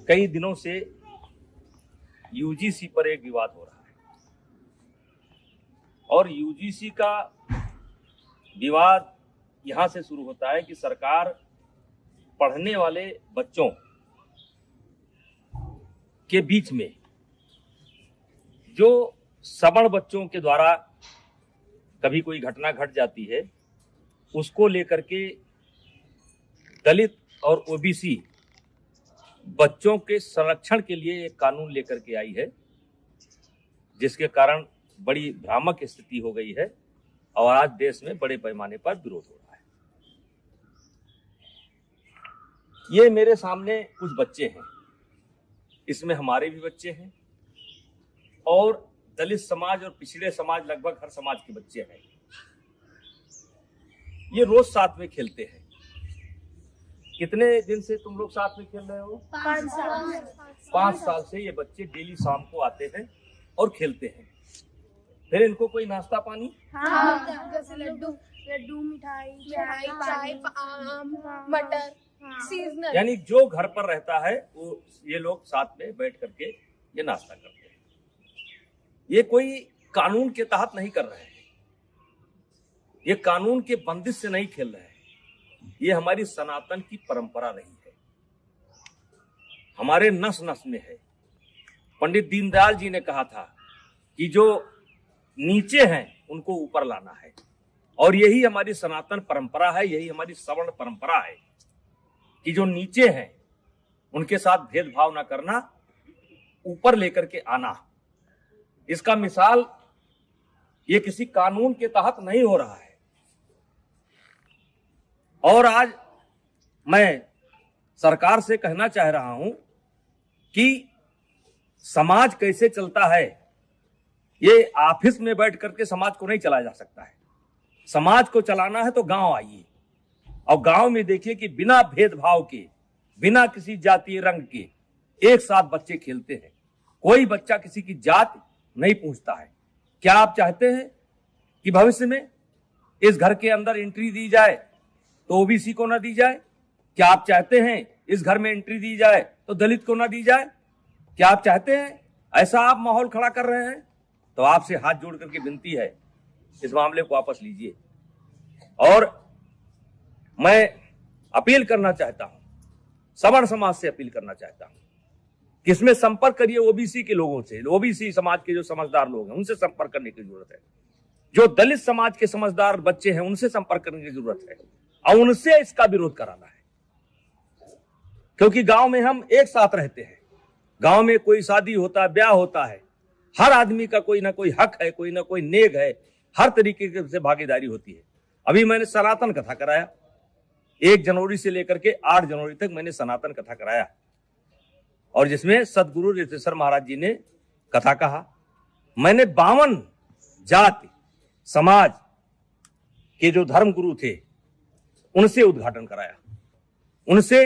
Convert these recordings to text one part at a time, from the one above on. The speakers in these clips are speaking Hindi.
कई दिनों से यूजीसी पर एक विवाद हो रहा है और यूजीसी का विवाद यहां से शुरू होता है कि सरकार पढ़ने वाले बच्चों के बीच में जो सवर्ण बच्चों के द्वारा कभी कोई घटना घट जाती है उसको लेकर के दलित और ओबीसी बच्चों के संरक्षण के लिए एक कानून लेकर के आई है, जिसके कारण बड़ी भ्रामक स्थिति हो गई है और आज देश में बड़े पैमाने पर विरोध हो रहा है। ये मेरे सामने कुछ बच्चे हैं, इसमें हमारे भी बच्चे हैं और दलित समाज और पिछड़े समाज, लगभग हर समाज के बच्चे हैं। ये रोज साथ में खेलते हैं। कितने दिन से तुम लोग साथ में खेल रहे हो? 5 साल से ये बच्चे डेली शाम को आते हैं और खेलते हैं। फिर इनको कोई नाश्ता पानी, जैसे लड्डू मिठाई, चाय, आम, मटर, सीजनल, यानी जो घर पर रहता है वो ये लोग साथ में बैठ करके ये नाश्ता करते हैं। ये कोई कानून के तहत नहीं कर रहे हैं, ये कानून के बंदिश से नहीं खेल रहे हैं। ये हमारी सनातन की परंपरा रही है, हमारे नस नस में है। पंडित दीनदयाल जी ने कहा था कि जो नीचे हैं उनको ऊपर लाना है, और यही हमारी सनातन परंपरा है, यही हमारी सवर्ण परंपरा है कि जो नीचे हैं उनके साथ भेदभाव ना करना, ऊपर लेकर के आना। इसका मिसाल ये किसी कानून के तहत नहीं हो रहा है। और आज मैं सरकार से कहना चाह रहा हूं कि समाज कैसे चलता है, ये ऑफिस में बैठ करके समाज को नहीं चलाया जा सकता है। समाज को चलाना है तो गांव आइए और गांव में देखिए कि बिना भेदभाव के, बिना किसी जातीय रंग के एक साथ बच्चे खेलते हैं। कोई बच्चा किसी की जात नहीं पूछता है। क्या आप चाहते हैं कि भविष्य में इस घर के अंदर एंट्री दी जाए तो ओबीसी को ना दी जाए? क्या आप चाहते हैं इस घर में एंट्री दी जाए तो दलित को ना दी जाए? क्या आप चाहते हैं? ऐसा आप माहौल खड़ा कर रहे हैं तो आपसे हाथ जोड़ करके विनती है, इस मामले को वापस लीजिए। और मैं अपील करना चाहता हूं, सवर्ण समाज से अपील करना चाहता हूं कि इसमें संपर्क करिए ओबीसी के लोगों से। ओबीसी समाज के जो समझदार लोग हैं उनसे संपर्क करने की जरूरत है। जो दलित समाज के समझदार बच्चे हैं उनसे संपर्क करने की जरूरत है और उनसे इसका विरोध कराना है, क्योंकि गांव में हम एक साथ रहते हैं। गांव में कोई शादी होता है, ब्याह होता है, हर आदमी का कोई ना कोई हक है, कोई ना कोई नेग है, हर तरीके से भागीदारी होती है। अभी मैंने सनातन कथा कराया, 1 जनवरी से लेकर के 8 जनवरी तक मैंने सनातन कथा कराया, और जिसमें सदगुरु ऋषिकेश्वर महाराज जी ने कथा कहा। मैंने 52 जाति समाज के जो धर्म गुरु थे उनसे उद्घाटन कराया, उनसे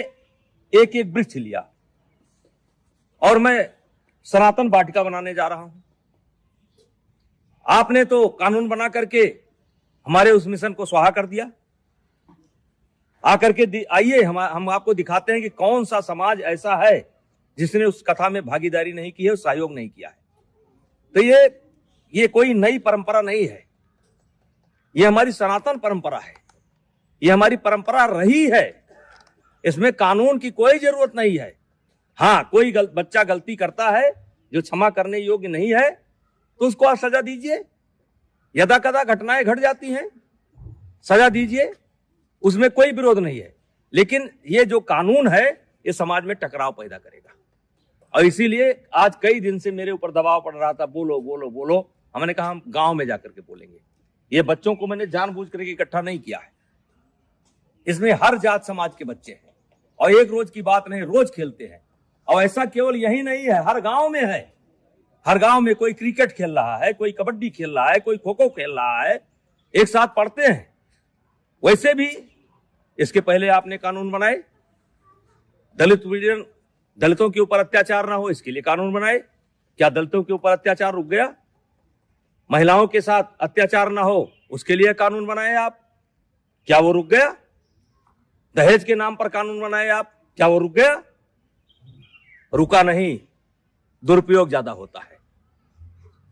एक एक वृक्ष लिया, और मैं सनातन वाटिका बनाने जा रहा हूं। आपने तो कानून बना करके हमारे उस मिशन को स्वाहा कर दिया। आकर के आइए, हम आपको दिखाते हैं कि कौन सा समाज ऐसा है जिसने उस कथा में भागीदारी नहीं की है, सहयोग नहीं किया है। तो ये कोई नई परंपरा नहीं है, ये हमारी सनातन परंपरा है, ये हमारी परंपरा रही है। इसमें कानून की कोई जरूरत नहीं है। हाँ, कोई बच्चा गलती करता है जो क्षमा करने योग्य नहीं है तो उसको आप सजा दीजिए। यदा कदा घटनाएं घट जाती हैं, सजा दीजिए, उसमें कोई विरोध नहीं है। लेकिन ये जो कानून है ये समाज में टकराव पैदा करेगा, और इसीलिए आज कई दिन से मेरे ऊपर दबाव पड़ रहा था, बोलो बोलो बोलो। हमने कहा हम गांव में जाकर के बोलेंगे। ये बच्चों को मैंने जानबूझ करके इकट्ठा नहीं किया है, इसमें हर जात समाज के बच्चे हैं और एक रोज की बात नहीं, रोज खेलते हैं। और ऐसा केवल यही नहीं है, हर गांव में है। हर गांव में कोई क्रिकेट खेल रहा है, कोई कबड्डी खेल रहा है, कोई खो खो खेल रहा है, एक साथ पढ़ते हैं। वैसे भी इसके पहले आपने कानून बनाए, दलितों के ऊपर अत्याचार ना हो इसके लिए कानून बनाए। क्या दलितों के ऊपर अत्याचार रुक गया? महिलाओं के साथ अत्याचार ना हो उसके लिए कानून बनाए आप, क्या वो रुक गया? दहेज के नाम पर कानून बनाए आप, क्या वो रुक गया? रुका नहीं, दुरुपयोग ज्यादा होता है।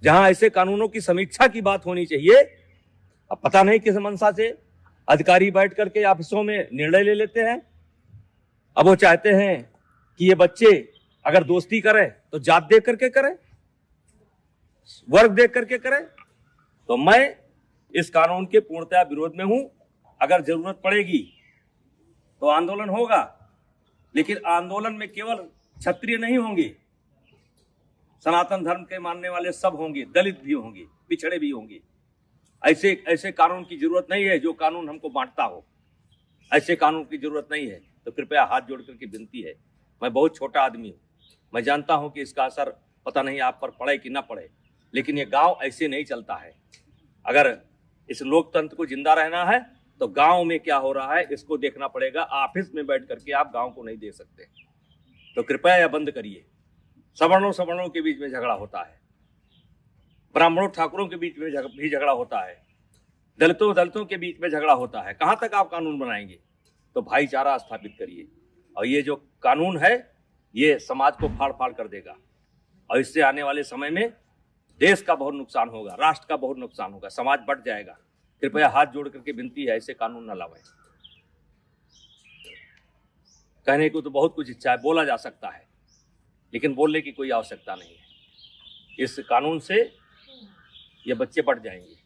जहां ऐसे कानूनों की समीक्षा की बात होनी चाहिए, अब पता नहीं किस मंशा से अधिकारी बैठ करके ऑफिसों में निर्णय ले लेते हैं। अब वो चाहते हैं कि ये बच्चे अगर दोस्ती करें तो जात देख करके करें, वर्ग देख करके करें। तो मैं इस कानून के पूर्णतया विरोध में हूं। अगर जरूरत पड़ेगी तो आंदोलन होगा, लेकिन आंदोलन में केवल क्षत्रिय नहीं होंगे, सनातन धर्म के मानने वाले सब होंगे, दलित भी होंगे, पिछड़े भी होंगे। ऐसे कानून की जरूरत नहीं है जो कानून हमको बांटता हो। ऐसे कानून की जरूरत नहीं है। तो कृपया हाथ जोड़ करके विनती है, मैं बहुत छोटा आदमी हूं, मैं जानता हूं कि इसका असर पता नहीं आप पर पड़े कि ना पड़े, लेकिन ये गांव ऐसे नहीं चलता है। अगर इस लोकतंत्र को जिंदा रहना है तो गांव में क्या हो रहा है इसको देखना पड़ेगा। ऑफिस में बैठ करके आप गांव को नहीं देख सकते। तो कृपया यह बंद करिए। सवर्णों के बीच में झगड़ा होता है, ब्राह्मणों ठाकुरों के बीच में भी झगड़ा होता है, दलितों के बीच में झगड़ा होता है। कहां तक आप कानून बनाएंगे? तो भाईचारा स्थापित करिए। और ये जो कानून है ये समाज को फाड़ फाड़ कर देगा, और इससे आने वाले समय में देश का बहुत नुकसान होगा, राष्ट्र का बहुत नुकसान होगा, समाज बढ़ जाएगा। कृपया हाथ जोड़ करके विनती है, ऐसे कानून न लाएं। कहने को तो बहुत कुछ इच्छा है, बोला जा सकता है, लेकिन बोलने की कोई आवश्यकता नहीं है। इस कानून से ये बच्चे बढ़ जाएंगे,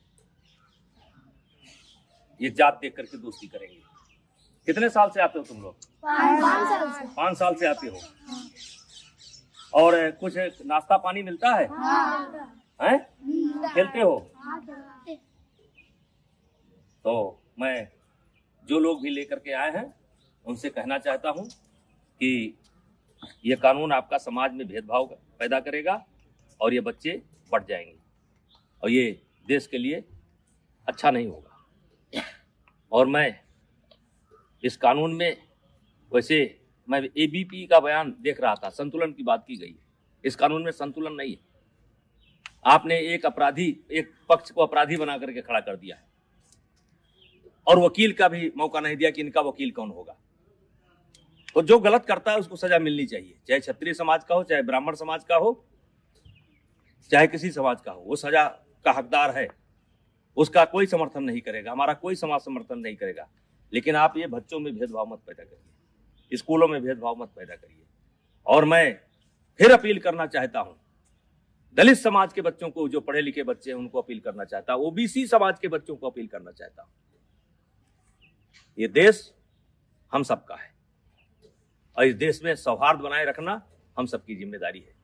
ये जात देख करके दोस्ती करेंगे। कितने साल से आते हो तुम लोग? 5 साल से आते हो। और कुछ नाश्ता पानी मिलता है? हैं? खेलते हो? तो मैं जो लोग भी लेकर के आए हैं उनसे कहना चाहता हूं कि ये कानून आपका समाज में भेदभाव पैदा करेगा और ये बच्चे बढ़ जाएंगे, और ये देश के लिए अच्छा नहीं होगा। और मैं इस कानून में, वैसे मैं एबीपी का बयान देख रहा था, संतुलन की बात की गई है। इस कानून में संतुलन नहीं है। आपने एक पक्ष को अपराधी बना करके खड़ा कर दिया है, और वकील का भी मौका नहीं दिया कि इनका वकील कौन होगा। तो जो गलत करता है उसको सजा मिलनी चाहिए, चाहे क्षत्रिय समाज का हो, चाहे ब्राह्मण समाज का हो, चाहे किसी समाज का हो, वो सजा का हकदार है। उसका कोई समर्थन नहीं करेगा, हमारा कोई समाज समर्थन नहीं करेगा। लेकिन आप ये बच्चों में भेदभाव मत पैदा करिए, स्कूलों में भेदभाव मत पैदा करिए। और मैं फिर अपील करना चाहता हूं दलित समाज के बच्चों को, जो पढ़े लिखे बच्चे हैं उनको अपील करना चाहता हूं, ओबीसी समाज के बच्चों को अपील करना चाहता हूं। ये देश हम सबका है, और इस देश में सौहार्द बनाए रखना हम सबकी जिम्मेदारी है।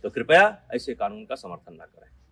तो कृपया ऐसे कानून का समर्थन ना करें।